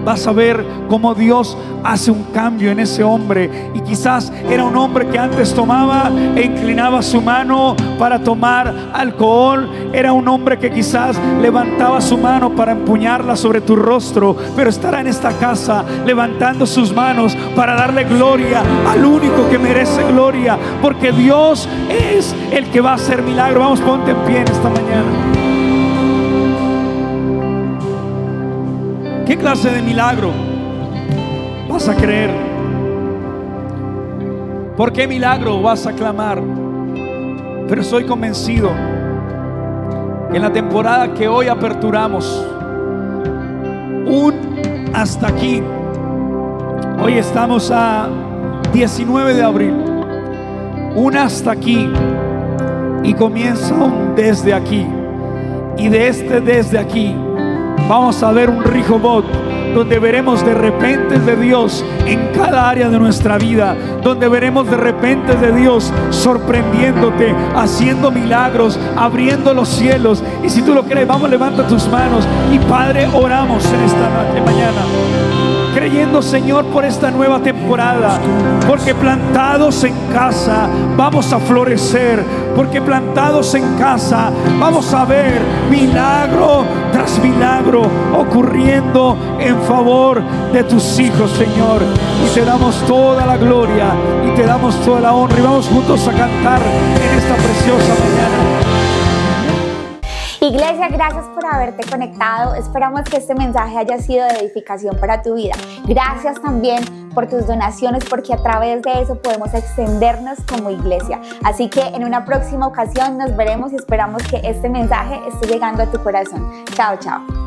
Vas a ver cómo Dios hace un cambio en ese hombre. Y quizás era un hombre que antes tomaba e inclinaba su mano para tomar alcohol. Era un hombre que quizás levantaba su mano para empuñarla sobre tu rostro, pero estará en esta casa levantando sus manos para darle gloria al único que merece gloria, porque Dios es el que va a hacer milagro. Vamos, ponte en pie en esta mañana. ¿Qué clase de milagro vas a creer? ¿Por qué milagro vas a clamar? Pero estoy convencido que en la temporada que hoy aperturamos, un hasta aquí, hoy estamos a 19 de abril, un hasta aquí, y comienza un desde aquí, y desde aquí vamos a ver un Rehoboth, donde veremos de repente de Dios en cada área de nuestra vida, donde veremos de repente de Dios sorprendiéndote, haciendo milagros, abriendo los cielos. Y si tú lo crees, vamos, levanta tus manos y Padre, oramos en esta mañana, creyendo, Señor, por esta nueva temporada, porque plantados en casa vamos a florecer, porque plantados en casa vamos a ver milagro tras milagro ocurriendo en favor de tus hijos, Señor. Y te damos toda la gloria y te damos toda la honra, y vamos juntos a cantar en esta preciosa mañana. Iglesia, gracias por haberte conectado. Esperamos que este mensaje haya sido de edificación para tu vida. Gracias también por tus donaciones, porque a través de eso podemos extendernos como iglesia. Así que en una próxima ocasión nos veremos y esperamos que este mensaje esté llegando a tu corazón. Chao, chao.